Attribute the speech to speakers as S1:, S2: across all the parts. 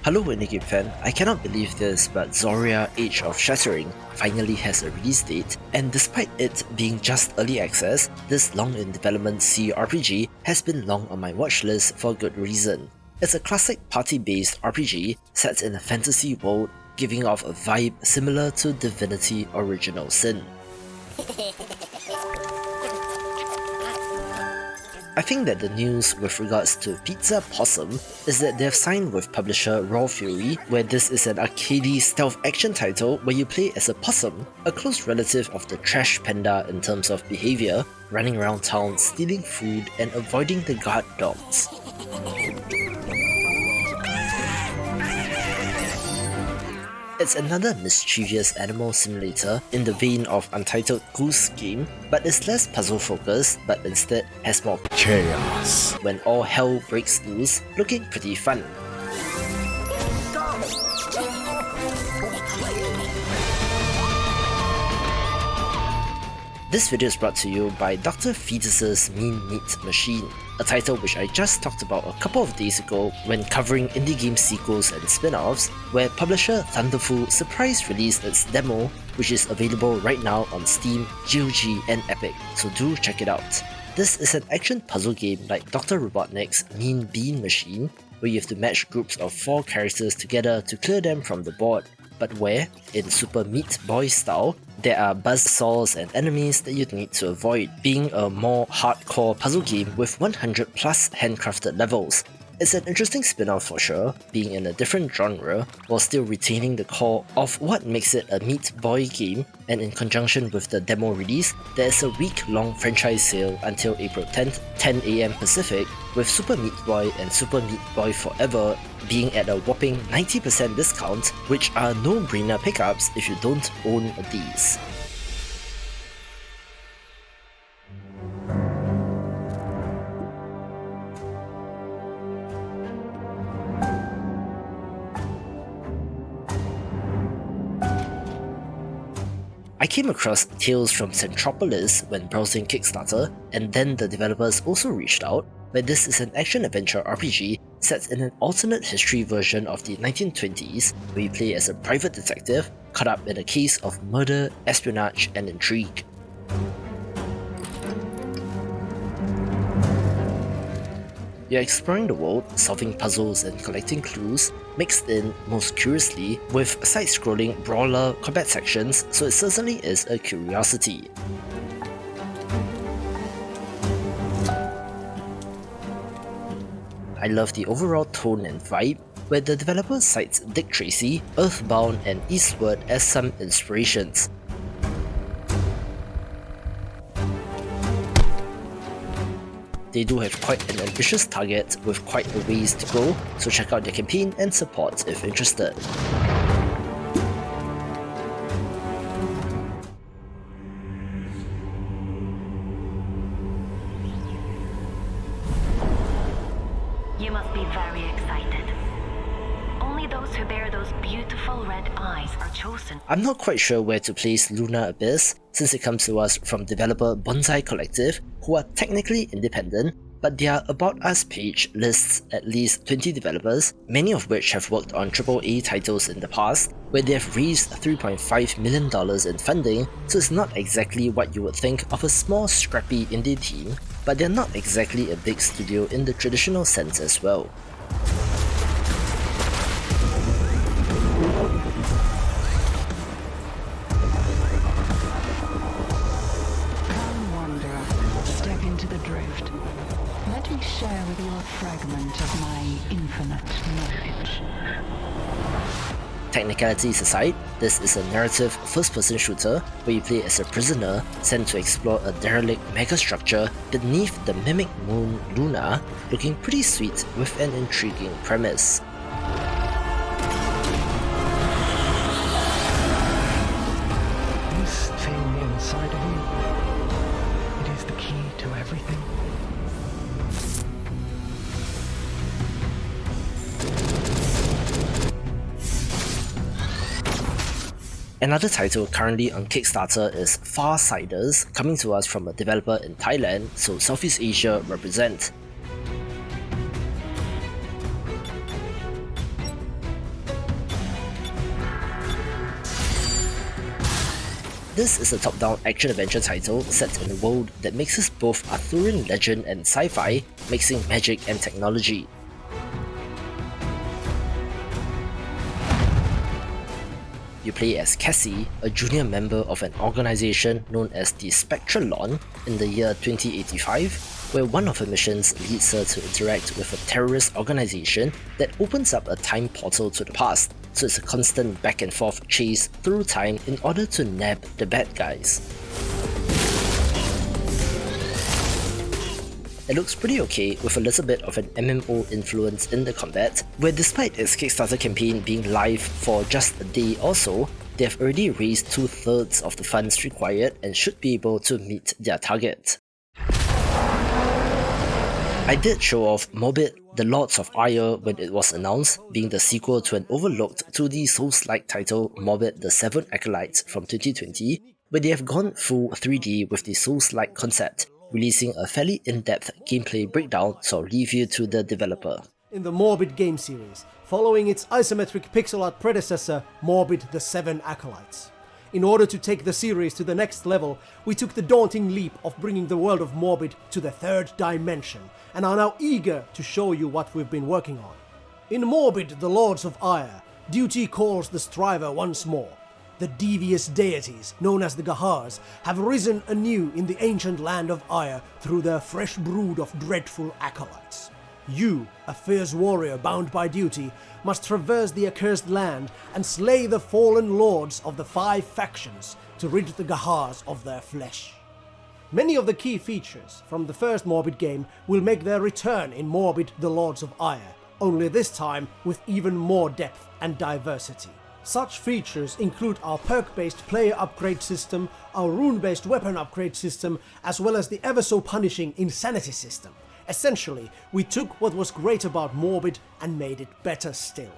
S1: Hello Indie Game fan, I cannot believe this, but Zoria Age of Shattering finally has a release date, and despite it being just early access, this long in development CRPG has been long on my watchlist for good reason. It's a classic party-based RPG set in a fantasy world, giving off a vibe similar to Divinity Original Sin. I think that the news with regards to Pizza Possum is that they have signed with publisher Raw Fury, where this is an arcadey stealth action title where you play as a possum, a close relative of the trash panda in terms of behaviour, running around town stealing food and avoiding the guard dogs. It's another mischievous animal simulator in the vein of Untitled Goose Game, but is less puzzle focused, but instead has more chaos when all hell breaks loose, looking pretty fun. This video is brought to you by Dr. Fetus's Mean Meat Machine, a title which I just talked about a couple of days ago when covering indie game sequels and spin-offs, where publisher Thunderful surprise released its demo, which is available right now on Steam, GOG and Epic, so do check it out. This is an action puzzle game like Dr. Robotnik's Mean Bean Machine, where you have to match groups of 4 characters together to clear them from the board, but where, in Super Meat Boy style, there are buzzsaws and enemies that you need to avoid, being a more hardcore puzzle game with 100 plus handcrafted levels. It's an interesting spin-off for sure, being in a different genre, while still retaining the core of what makes it a Meat Boy game, and in conjunction with the demo release, there is a week-long franchise sale until April 10th, 10 AM Pacific, with Super Meat Boy and Super Meat Boy Forever being at a whopping 90% discount, which are no-brainer pickups if you don't own these. I came across Tales from Centropolis when browsing Kickstarter, and then the developers also reached out, where this is an action-adventure RPG set in an alternate history version of the 1920s, where you play as a private detective caught up in a case of murder, espionage, and intrigue. You're exploring the world, solving puzzles and collecting clues, mixed in, most curiously, with side-scrolling brawler combat sections, so it certainly is a curiosity. I love the overall tone and vibe, where the developer cites Dick Tracy, Earthbound and Eastward as some inspirations. They do have quite an ambitious target with quite a ways to go, so check out their campaign and support if interested.
S2: You must be very excited. Only those who bear those beautiful red eyes are chosen.
S1: I'm not quite sure where to place Lunar Abyss, since it comes to us from developer Bonsai Collective, who are technically independent, but their About Us page lists at least 20 developers, many of which have worked on AAA titles in the past, where they have raised $3.5 million in funding, so it's not exactly what you would think of a small scrappy indie team, but they're not exactly a big studio in the traditional sense as well.
S3: Share with you a fragment of my infinite knowledge.
S1: Technicalities aside, this is a narrative first-person shooter where you play as a prisoner sent to explore a derelict megastructure beneath the mimic moon Luna, looking pretty sweet with an intriguing premise.
S4: This thing inside of you, it is the key to everything.
S1: Another title currently on Kickstarter is FARSIDERS, coming to us from a developer in Thailand, so Southeast Asia represent. This is a top-down action-adventure title set in a world that mixes both Arthurian legend and sci-fi, mixing magic and technology. You play as Cassie, a junior member of an organization known as the Spectralon in the year 2085, where one of her missions leads her to interact with a terrorist organization that opens up a time portal to the past, so it's a constant back and forth chase through time in order to nab the bad guys. It looks pretty okay with a little bit of an MMO influence in the combat, where despite its Kickstarter campaign being live for just a day or so, they have already raised 2/3 of the funds required and should be able to meet their target. I did show off Morbid, the Lords of Ire when it was announced, being the sequel to an overlooked 2D Souls-like title Morbid the Seven Acolytes from 2020, where they have gone full 3D with the Souls-like concept, releasing a fairly in-depth gameplay breakdown, so I'll leave you to the developer.
S5: In the Morbid game series, following its isometric pixel art predecessor, Morbid the Seven Acolytes. In order to take the series to the next level, we took the daunting leap of bringing the world of Morbid to the third dimension, and are now eager to show you what we've been working on. In Morbid the Lords of Ire, duty calls the striver once more. The devious deities, known as the Gahars, have risen anew in the ancient land of Ire through their fresh brood of dreadful acolytes. You, a fierce warrior bound by duty, must traverse the accursed land and slay the fallen lords of the 5 factions to rid the Gahars of their flesh. Many of the key features from the first Morbid game will make their return in Morbid the Lords of Ire, only this time with even more depth and diversity. Such features include our perk-based player upgrade system, our rune-based weapon upgrade system, as well as the ever-so-punishing insanity system. Essentially, we took what was great about Morbid and made it better still.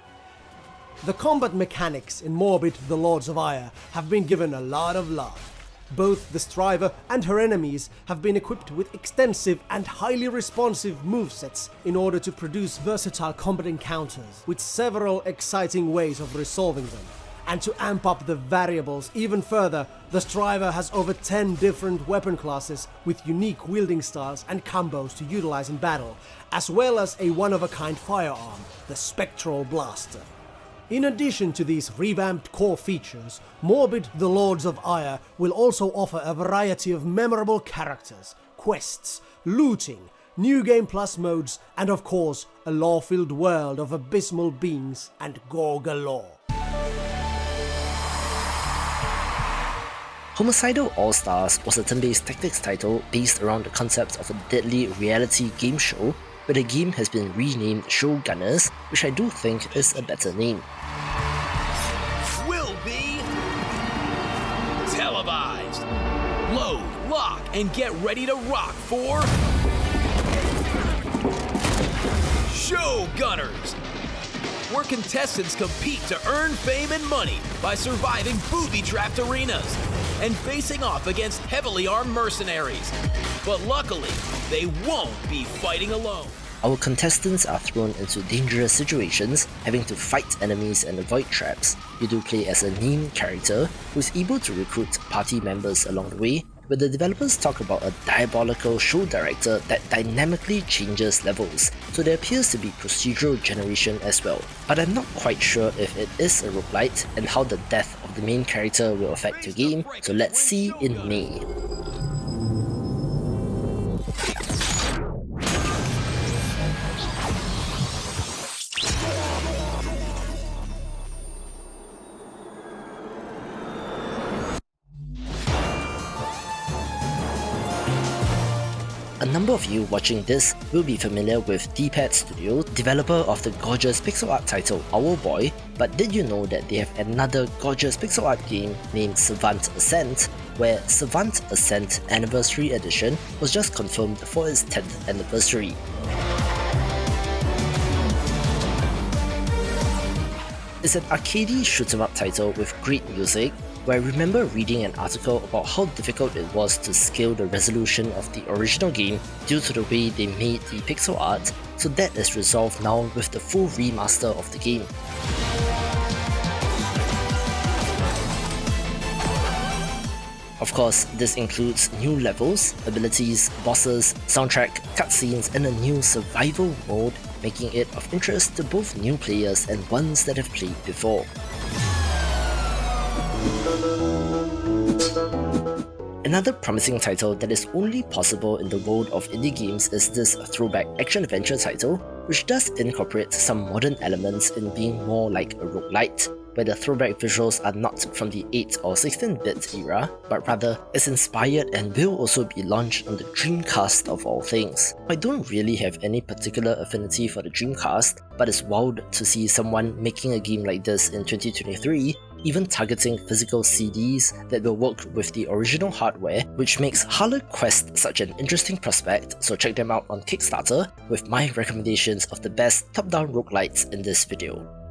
S5: The combat mechanics in Morbid the Lords of Ire have been given a lot of love. Both the Striver and her enemies have been equipped with extensive and highly responsive movesets in order to produce versatile combat encounters, with several exciting ways of resolving them. And to amp up the variables even further, the Striver has over 10 different weapon classes with unique wielding styles and combos to utilize in battle, as well as a one-of-a-kind firearm, the Spectral Blaster. In addition to these revamped core features, Morbid the Lords of Ire will also offer a variety of memorable characters, quests, looting, new game plus modes, and of course, a lore-filled world of abysmal beings and gore galore.
S1: Homicidal All-Stars was a turn-based tactics title based around the concept of a deadly reality game show, but the game has been renamed Showgunners, which I do think is a better name.
S6: Will be televised. Load, lock, and get ready to rock for Showgunners, where contestants compete to earn fame and money by surviving booby-trapped arenas and facing off against heavily armed mercenaries. But luckily, they won't be fighting alone.
S1: Our contestants are thrown into dangerous situations, having to fight enemies and avoid traps. You do play as a named character who is able to recruit party members along the way, where the developers talk about a diabolical show director that dynamically changes levels, so there appears to be procedural generation as well. But I'm not quite sure if it is a roguelite and how the death of the main character will affect your game, so let's see in May. A number of you watching this will be familiar with D-Pad Studio, developer of the gorgeous pixel art title Owlboy, but did you know that they have another gorgeous pixel art game named Savant Ascent, where Savant Ascent Anniversary Edition was just confirmed for its 10th anniversary. It's an arcadey shoot-'em-up title with great music, where I remember reading an article about how difficult it was to scale the resolution of the original game due to the way they made the pixel art, so that is resolved now with the full remaster of the game. Of course, this includes new levels, abilities, bosses, soundtrack, cutscenes, and a new survival mode, making it of interest to both new players and ones that have played before. Another promising title that is only possible in the world of indie games is this throwback action-adventure title, which does incorporate some modern elements in being more like a roguelite, where the throwback visuals are not from the 8 or 16-bit era, but rather is inspired and will also be launched on the Dreamcast of all things. I don't really have any particular affinity for the Dreamcast, but it's wild to see someone making a game like this in 2023, even targeting physical CDs that will work with the original hardware, which makes Harlot Quest such an interesting prospect, so check them out on Kickstarter with my recommendations of the best top-down roguelites in this video.